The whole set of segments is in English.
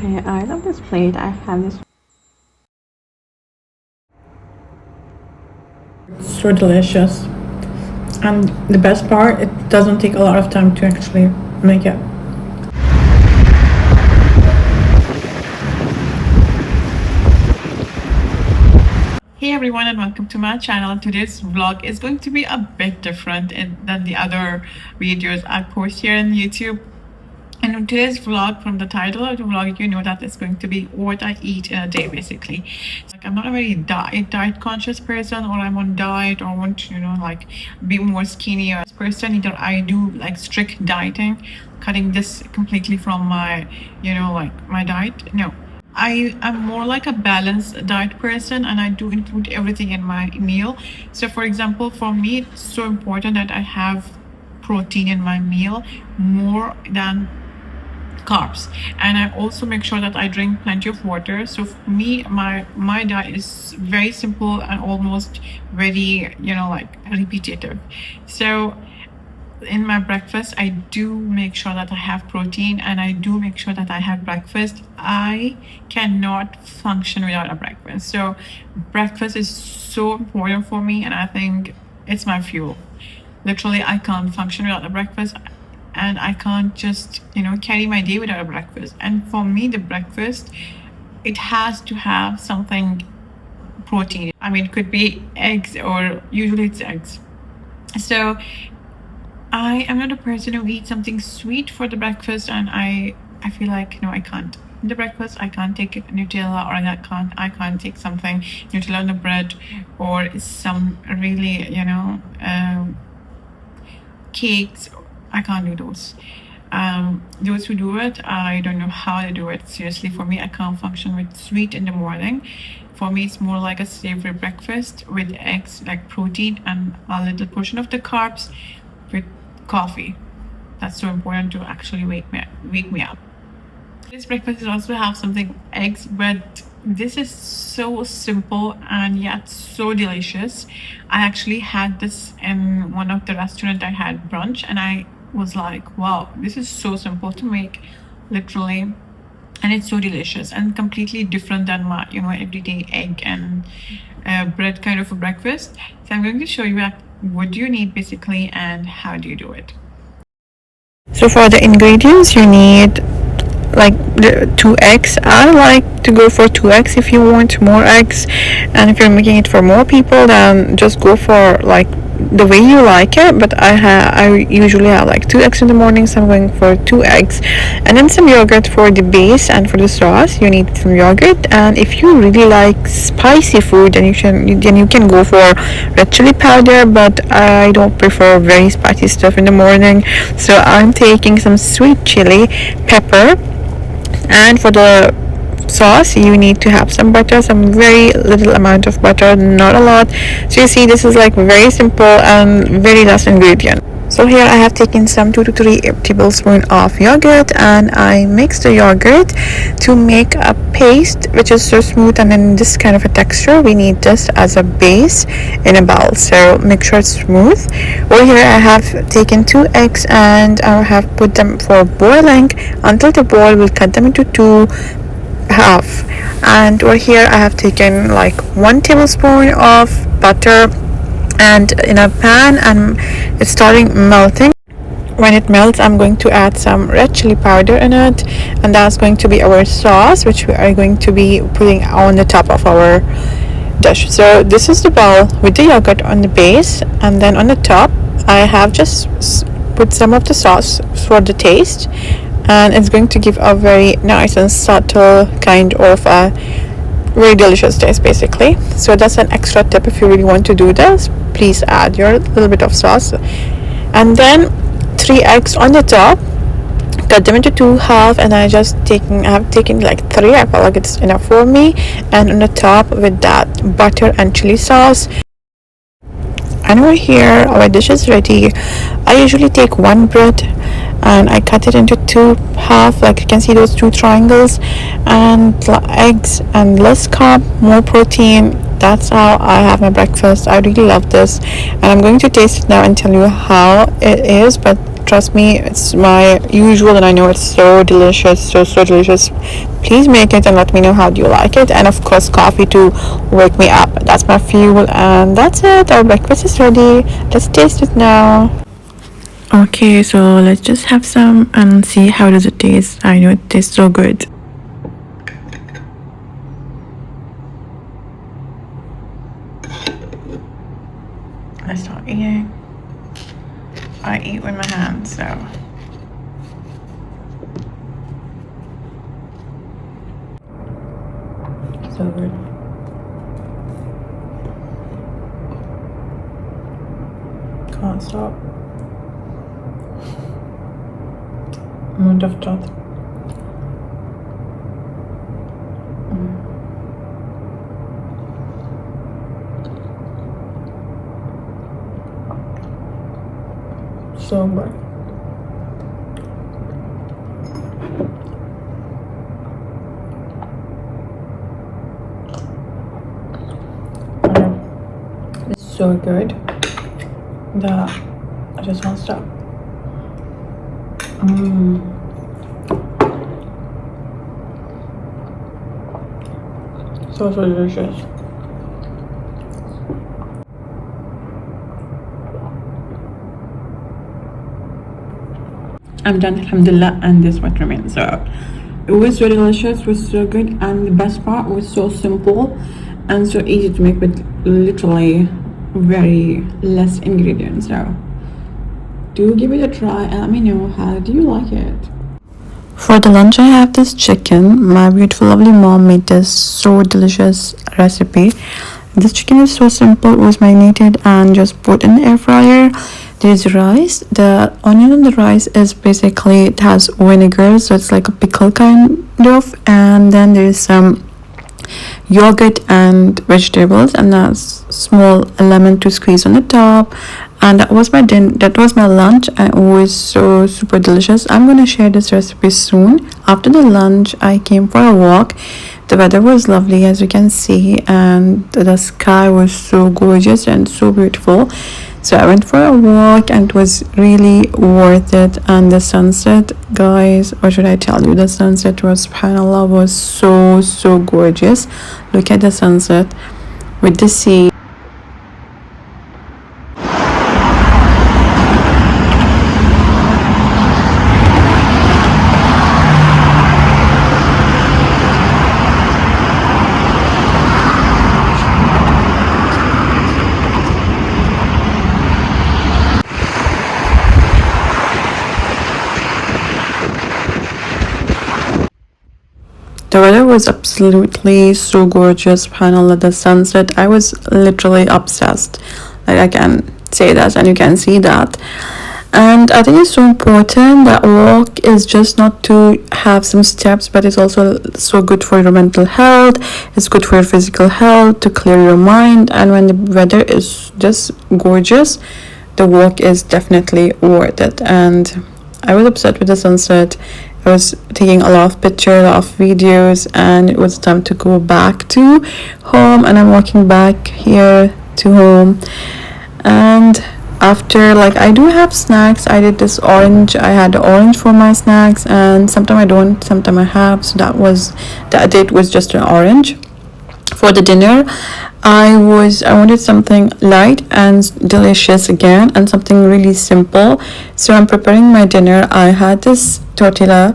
here I love this plate. I have this. So delicious, and the best part, it doesn't take a lot of time to actually make it. Hey everyone, and welcome to my channel. Today's vlog is going to be a bit different than the other videos I post here on YouTube. And in today's vlog, from the title of the vlog, you know that it's going to be what I eat in a day, basically. Like, I'm not a very diet conscious person, or I'm on diet, or want to, like, be more skinny or person. Either I do like strict dieting, cutting this completely from my, like my diet. No, I am more like a balanced diet person, and I do include everything in my meal. So for example, for me, it's so important that I have protein in my meal more than carbs, and I also make sure that I drink plenty of water. So for me, my diet is very simple and almost very, like, repetitive. So in my breakfast, I do make sure that I have protein, and I do make sure that I have breakfast. I cannot function without a breakfast. So breakfast is so important for me, and I think it's my fuel. Literally, I can't function without a breakfast, and I can't just, carry my day without a breakfast. And for me, the breakfast, it has to have something protein. I mean, it could be eggs, or usually it's eggs. So I am not a person who eats something sweet for the breakfast, and I feel like, no, I can't. In the breakfast, I can't take Nutella, or I can't take something Nutella on the bread, or some really, cakes. I can't do those. Those who do it, I don't know how they do it. Seriously, for me, I can't function with sweet in the morning. For me, it's more like a savory breakfast with eggs, like protein, and a little portion of the carbs with coffee. That's so important to actually wake me up. This breakfast also have something eggs, but this is so simple and yet so delicious. I actually had this in one of the restaurants. I had brunch, and I was like, wow, this is so simple to make, literally, and it's so delicious and completely different than my, everyday egg and bread kind of a breakfast. So I'm going to show you what do you need basically, and how do you do it. So for the ingredients, you need like the 2 eggs. I like to go for 2 eggs if you want more eggs, and if you're making it for more people, then just go for like the way you like it. But I usually have like 2 eggs in the morning, so I'm going for 2 eggs, and then some yogurt for the base. And for the sauce, you need some yogurt. And if you really like spicy food, then you can go for red chili powder, but I don't prefer very spicy stuff in the morning, so I'm taking some sweet chili pepper. And for the sauce, you need to have some butter, some very little amount of butter, not a lot. So you see, this is like very simple and very last ingredient. So here I have taken some 2 to 3 tablespoons of yogurt, and I mix the yogurt to make a paste which is so smooth and in this kind of a texture. We need this as a base in a bowl, so make sure it's smooth. Over here I have taken 2 eggs, and I have put them for boiling until the boil. We'll cut them into 2 half. And over here I have taken like 1 tablespoon of butter and in a pan, and it's starting melting. When it melts, I'm going to add some red chili powder in it, and that's going to be our sauce, which we are going to be putting on the top of our dish. So this is the bowl with the yogurt on the base, and then on the top I have just put some of the sauce for the taste, and it's going to give a very nice and subtle kind of a very delicious taste basically. So that's an extra tip. If you really want to do this, please add your little bit of sauce. And then 3 eggs on the top, cut them into 2 half, and I have taken like 3. I feel like it's enough for me. And on the top with that butter and chili sauce. And over here our dish is ready. I usually take 1 bread and I cut it into 2 half, like you can see those 2 triangles, and eggs and less carb, more protein. That's how I have my breakfast. I really love this, and I'm going to taste it now and tell you how it is. But trust me, it's my usual and I know it's so delicious, so delicious. Please make it and let me know how do you like it. And of course coffee to wake me up. That's my fuel, and that's it. Our breakfast is ready. Let's taste it now. Okay, so let's just have some and see how does it taste. I know it tastes so good. I start eating. I eat with my hands, so. So good. Can't stop. Amount of chat. So good. It's so good that I just won't stop. So delicious. I'm done, alhamdulillah, and this what remains. So it was so delicious, it was so good, and the best part was so simple and so easy to make with literally very less ingredients. So do give it a try and let me know how do you like it. For the lunch I have this chicken. My beautiful lovely mom made this so delicious recipe. This chicken is so simple. It was marinated and just put in the air fryer. There's rice. The onion on the rice is basically, it has vinegar, so it's like a pickle kind of, and then there's some yogurt and vegetables, and a small lemon to squeeze on the top. And that was my lunch, and it was so super delicious. I'm gonna share this recipe soon. After the lunch I came for a walk. The weather was lovely, as you can see, and the sky was so gorgeous and so beautiful. So I went for a walk and it was really worth it. And the sunset, guys, what should I tell you, the sunset was, subhanallah, was so gorgeous. Look at the sunset with the sea. The weather was absolutely so gorgeous, subhanallah, the sunset. I was literally obsessed. Like, I can say that and you can see that. And I think it's so important that walk is just not to have some steps, but it's also so good for your mental health. It's good for your physical health, to clear your mind. And when the weather is just gorgeous, the walk is definitely worth it. And I was upset with the sunset. I was taking a lot of pictures, a lot of videos, and it was time to go back to home. And I'm walking back here to home. And after, like, I do have snacks. I did this orange. I had the orange for my snacks, and sometimes I don't, sometimes I have. So that date was just an orange. For the dinner, I wanted something light and delicious again, and something really simple. So I'm preparing my dinner. I had this tortilla,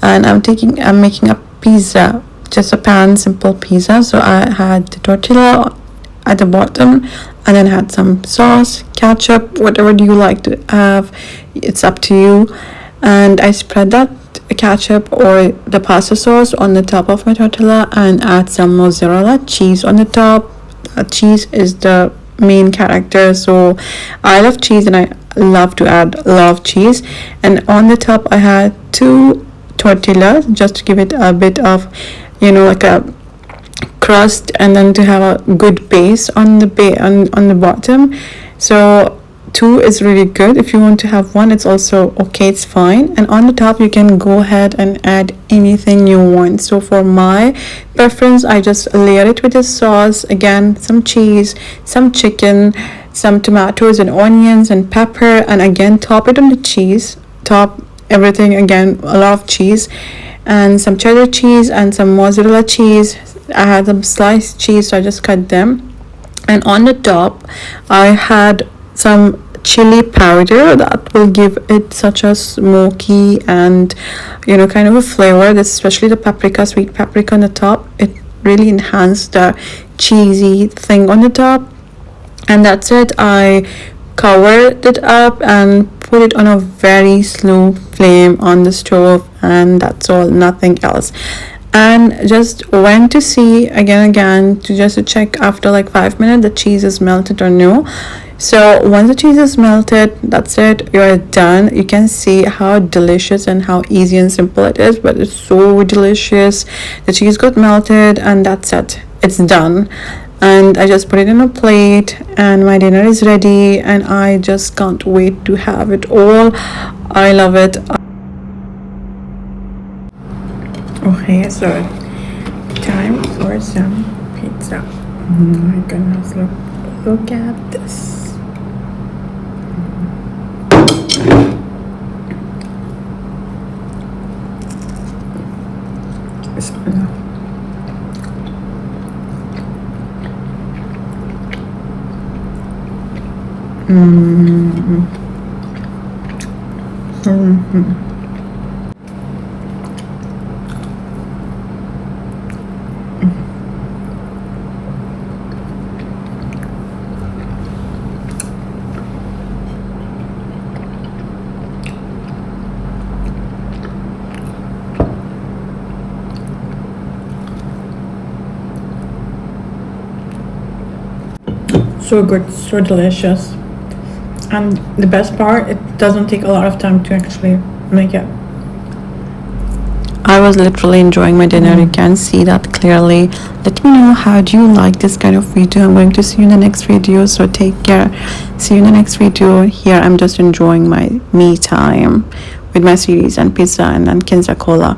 and I'm making a pizza, just a pan simple pizza. So I had the tortilla at the bottom, and then had some sauce, ketchup, whatever do you like to have, it's up to you. And I spread that ketchup or the pasta sauce on the top of my tortilla and add some mozzarella cheese on the top. Cheese is the main character, so I love cheese and I love to add a lot of cheese. And on the top I had 2 tortillas just to give it a bit of, like a crust, and then to have a good base on the bottom. So 2 is really good. If you want to have 1, it's also okay, it's fine. And on the top you can go ahead and add anything you want. So for my preference, I just layer it with the sauce, again some cheese, some chicken, some tomatoes and onions and pepper, and again top it on the cheese, top everything again, a lot of cheese, and some cheddar cheese and some mozzarella cheese. I had some sliced cheese, so I just cut them. And on the top I had some chili powder that will give it such a smoky and kind of a flavor, especially the paprika, sweet paprika on the top. It really enhanced the cheesy thing on the top. And that's it. I covered it up and put it on a very slow flame on the stove, and that's all, nothing else. And just went to see again to just to check after like 5 minutes the cheese is melted or no. So once the cheese is melted, that's it, you're done. You can see how delicious and how easy and simple it is, but it's so delicious. The cheese got melted, and that's it, it's done. And I just put it in a plate, and my dinner is ready, and I just can't wait to have it all. I love it. Okay, so time for some pizza. Oh my goodness, look at this. Bismillah. So good, so delicious. And the best part, it doesn't take a lot of time to actually make it. I was literally enjoying my dinner. You can see that clearly. Let me know how do you like this kind of video. I'm going to see you in the next video, so take care. See you in the next video. Here I'm just enjoying my me time with my series and pizza and Kinza Cola.